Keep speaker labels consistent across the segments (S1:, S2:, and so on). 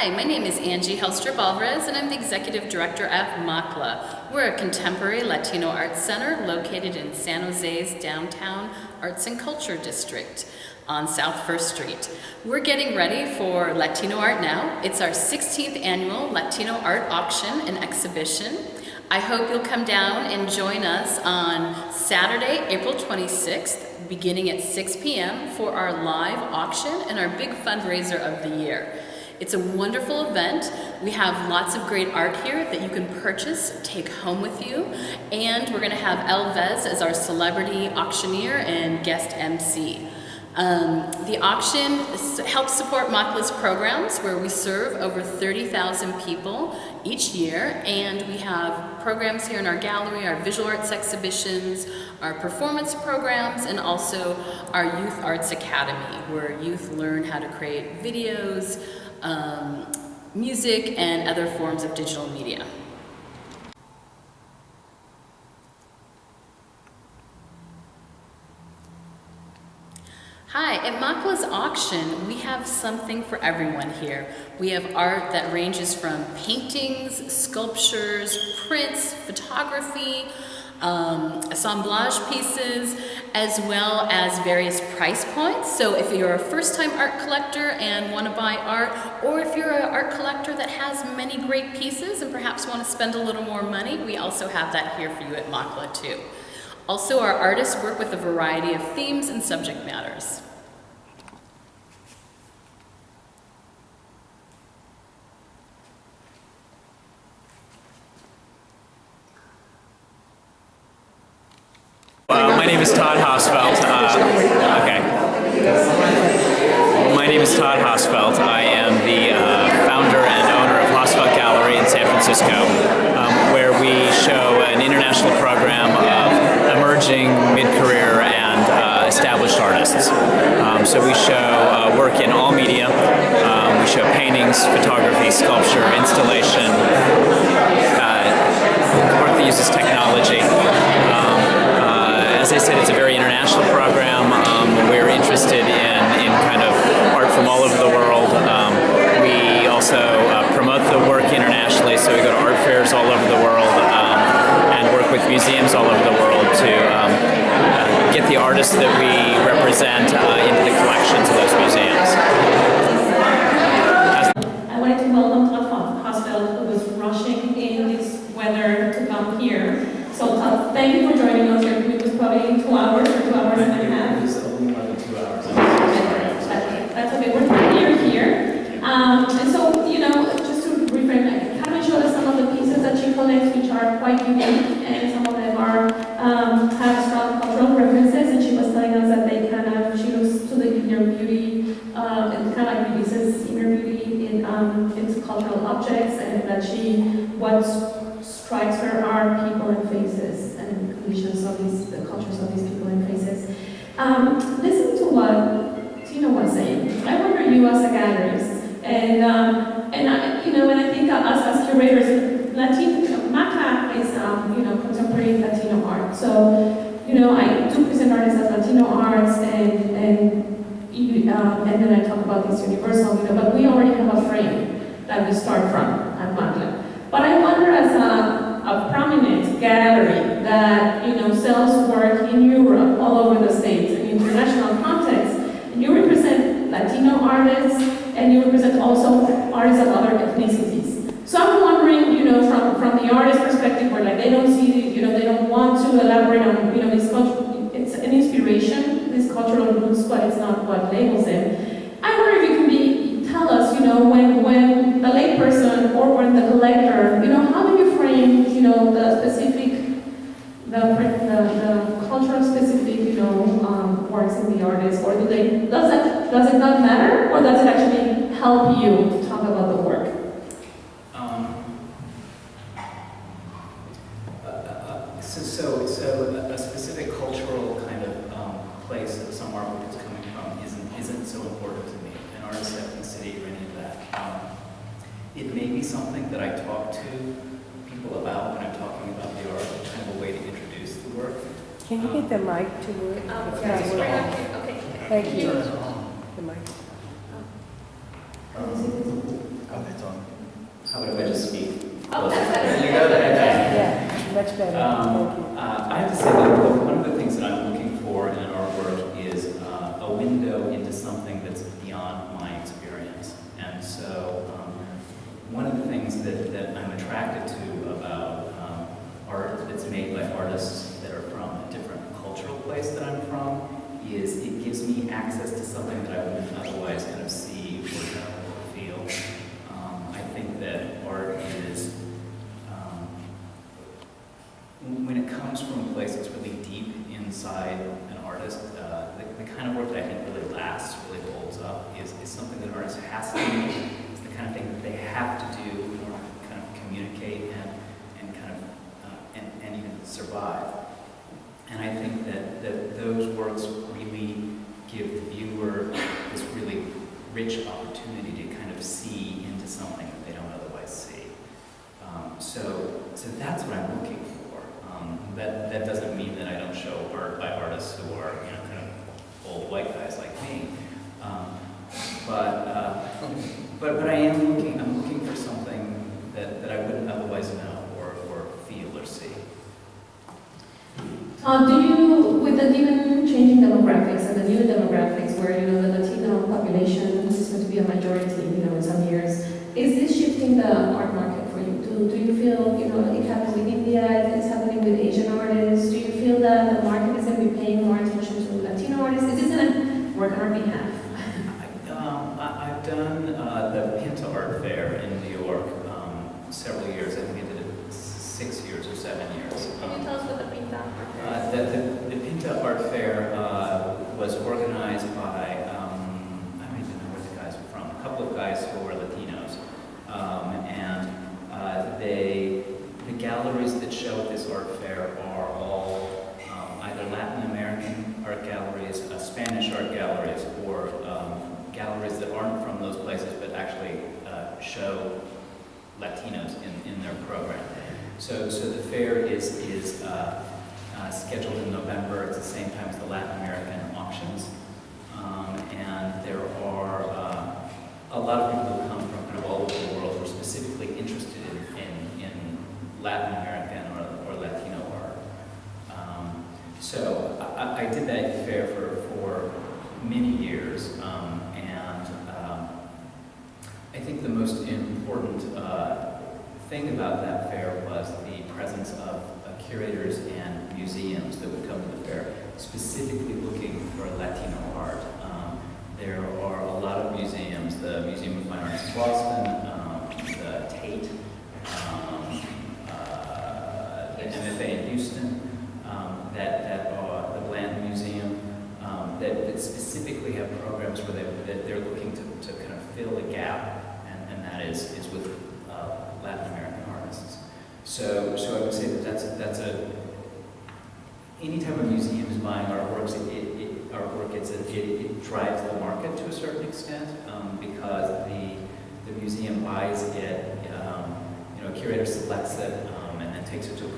S1: Hi, my name is Angie Helstrup-Alvarez, and I'm the Executive Director at MACLA. We're a contemporary Latino art center located in San Jose's downtown Arts and Culture District on South 1st Street. We're getting ready for Latino Art Now. It's our 16th annual Latino art auction and exhibition. I hope you'll come down and join us on Saturday, April 26th, beginning at 6 p.m. for our live auction and our big fundraiser of the year. It's a wonderful event. We have lots of great art here that you can purchase, take home with you, and we're going to have Elvez as our celebrity auctioneer and guest MC. The auction helps support MACLA's programs where we serve over 30,000 people each year, and we have programs here in our gallery, our visual arts exhibitions, our performance programs, and also our Youth Arts Academy where youth learn how to create videos, music, and other forms of digital media. Hi, at MACLA's auction, we have something for everyone here. We have art that ranges from paintings, sculptures, prints, photography, assemblage pieces, as well as various price points. So if you're a first-time art collector and want to buy art, or if you're an art collector that has many great pieces and perhaps want to spend a little more money, we also have that here for you at MACLA too. Also, our artists work with a variety of themes and subject matters.
S2: My name is Todd Hosfelt. My name is Todd Hosfelt. I am the founder and owner of Hosfelt Gallery in San Francisco, where we show an international program of emerging, mid-career, and established artists. So we show work in all media. We show paintings, photography, sculpture, installation, work that uses technology. As I said, it's a very international program. We're interested in kind of art from all over the world. We also promote the work internationally, so we go to art fairs all over the world and work with museums all over the world to get the artists that we represent into the collections of those museums.
S3: I wanted to welcome Todd Hosfelt, who was rushing in this weather to come here. So Todd, thank you for joining us. It was probably 2 hours or 2 hours and a half.
S4: It was only more than 2 hours.
S3: That's okay. We're glad you're here. And so, you know, just to reframe, Carmen showed us some of the pieces that she collects, which are quite unique, and some of them are have strong cultural references. And she was telling us that they she looks to the inner beauty, and kind of like releases inner beauty into cultural objects, and that what strikes her are people and faces and conditions of the cultures of these people and faces. Listen to what Tino was saying. I wonder, you as a gallerist, and I, you know, when I think us as curators, MACLA is contemporary Latino art. So, you know, I do present artists as Latino arts, and then I talk about this universal, but we already have a frame that we start from at MACLA. But I wonder, as a prominent gallery that sells work in Europe, all over the States, in international context, and you represent Latino artists, and you represent also artists of other ethnicities. So I'm wondering, from the artist perspective, where they don't see, they don't want to elaborate on, this culture. It's an inspiration, these cultural roots, but it's not what labels them. I wonder if you can tell us, when the layperson or when the collector, how do you frame, the specific, the cultural specific, works in the artist, or does it not matter, or does it actually help you talk about the work?
S4: So a specific cultural kind of place that some artwork is coming from isn't so important to me. An artist ethnicity or any of that. It may be something that I talk to people about when I'm talking about the art, kind of a way to introduce the work.
S5: Can you get the mic to work?
S3: Okay.
S5: Thank you.
S4: Turn it on.
S5: The mic.
S4: Oh, that's on. How about if I just speak?
S3: Oh, that's better.
S4: You got it.
S5: Yeah, much better. Thank you.
S4: I have to say that one of the things that I'm looking for in an artwork is a window into something that's beyond my experience. And so one of the things that I'm attracted to about art that's made by artists that are from a different cultural place that I'm from is it gives me access to something that I wouldn't otherwise kind of see or know or feel. I think that art is, when it comes from a place that's really deep inside an artist, the kind of work that I think really lasts, really holds up, is something that an artist has to do. It's the kind of thing that they have to do in order to kind of communicate and kind of and even survive. And I think that those works really give the viewer this really rich opportunity to kind of see into something that they don't otherwise see. So that's what I'm looking for. That doesn't mean that I don't show art by artists who are, you know, kind of old white guys like me. But I am looking. I'm looking for something that I wouldn't otherwise know or feel or see.
S3: Do you, with the given changing demographics and the new demographics, where you know the Latino population is going to be a majority, you know, in some years, is this shifting the art market for you? Do you feel, you know, it happened with India, it's happening with Asian artists? Do you feel that the market is going to be paying more attention to Latino artists? Is this going to work on our behalf?
S4: I've done the Pinta Art Fair in New York several years. I think I did it 6 years or 7 years.
S3: Can you tell us what the Pinta Art Fair is?
S4: The Pinta Art Fair was organized by, I don't even know where the guys were from, a couple of guys who were Latinos. The galleries that show at this art fair are all either Latin American art galleries, Spanish art galleries, or galleries that aren't from those places but actually show Latinos in their program. So the fair is scheduled in November. It's the same time as the Latin American auctions. And there are a lot of people who come from kind of all over the world who are specifically interested in Latin American or Latino art. So I did that fair for many years, and I think the most important thing about that fair was the presence of curators and museums that would come to the fair, specifically looking for Latino art. There are a lot of museums, the Museum of Fine Arts in Boston, the Tate, the MFA in Houston, the Bland Museum, that specifically have programs where they're looking to kind of fill a gap, and that is with Latin American artists. So I would say that's anytime a museum is buying artworks, it drives the market to a certain extent, because the museum buys it, a curator selects it, and then takes it to a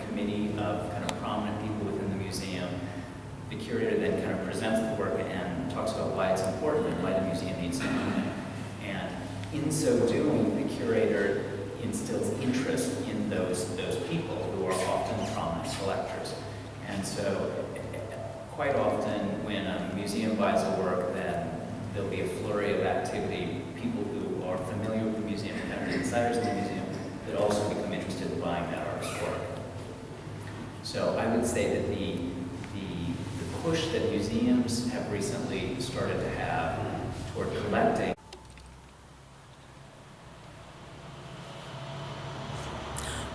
S4: committee of kind of prominent people within the museum. The curator then kind of presents the work and talks about why it's important and why the museum needs to own it. And in so doing, the curator instills interest in those people who are often prominent collectors. And so quite often when a museum buys a work, then there'll be a flurry of activity, people who are familiar with the museum, kind of insiders in the museum, that also become interested in buying that artist's work. So I would say that the push that museums have recently started to have toward collecting.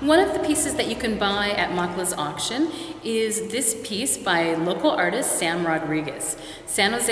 S1: One of the pieces that you can buy at MACLA's auction is this piece by local artist Sam Rodriguez. Sam is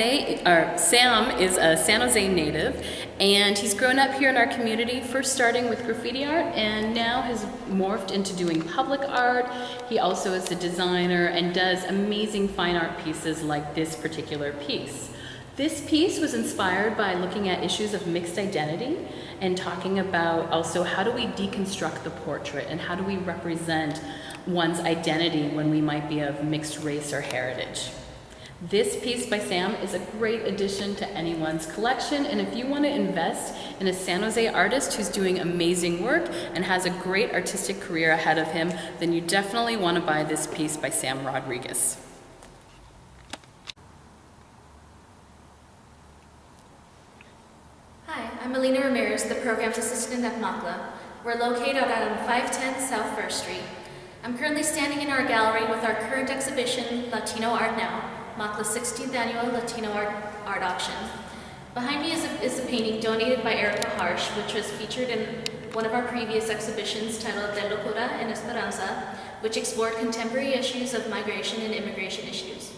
S1: a San Jose native, and he's grown up here in our community, first starting with graffiti art, and now has morphed into doing public art. He also is a designer and does amazing fine art pieces like this particular piece. This piece was inspired by looking at issues of mixed identity and talking about also how do we deconstruct the portrait and how do we represent one's identity when we might be of mixed race or heritage. This piece by Sam is a great addition to anyone's collection, and if you want to invest in a San Jose artist who's doing amazing work and has a great artistic career ahead of him, then you definitely want to buy this piece by Sam Rodriguez.
S6: Hi, I'm Melina Ramirez, the Programs Assistant at MACLA. We're located at 510 South First Street. I'm currently standing in our gallery with our current exhibition, Latino Art Now, MACLA's 16th Annual Latino Art Auction. Behind me is a painting donated by Erica Harsh, which was featured in one of our previous exhibitions titled De Locura en Esperanza, which explored contemporary issues of migration and immigration issues.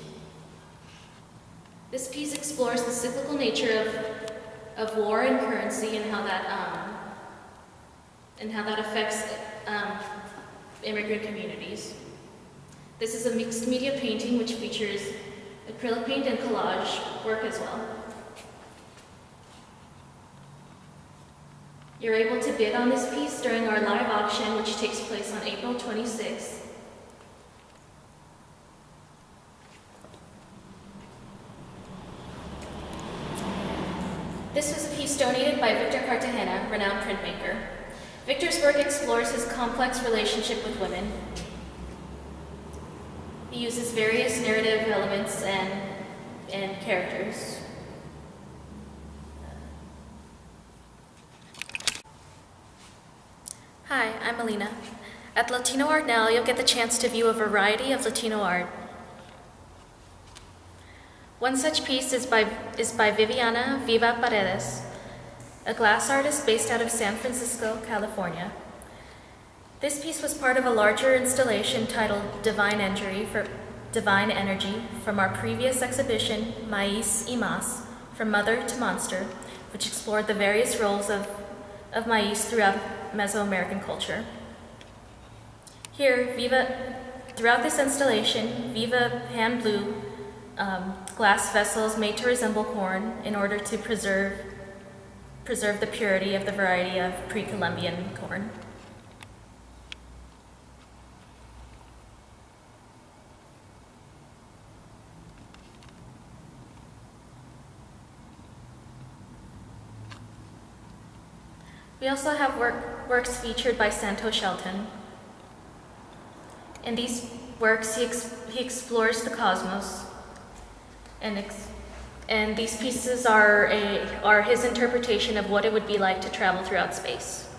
S6: This piece explores the cyclical nature of war and currency and how that affects immigrant communities. This is a mixed media painting which features acrylic paint and collage work as well. You're able to bid on this piece during our live auction, which takes place on April 26th. This was a piece donated by Victor Cartagena, renowned printmaker. Victor's work explores his complex relationship with women. He uses various narrative elements and characters. Hi, I'm Melina. At Latino Art Now, you'll get the chance to view a variety of Latino art. One such piece is by Viviana Viva Paredes, a glass artist based out of San Francisco, California. This piece was part of a larger installation titled Divine Energy from our previous exhibition, Maíz y Más, From Mother to Monster, which explored the various roles of maíz throughout Mesoamerican culture. Here, throughout this installation, Viva hand-blew glass vessels made to resemble corn in order to preserve the purity of the variety of pre-Columbian corn. We also have works featured by Santo Shelton. In these works, he explores the cosmos, and these pieces are his interpretation of what it would be like to travel throughout space.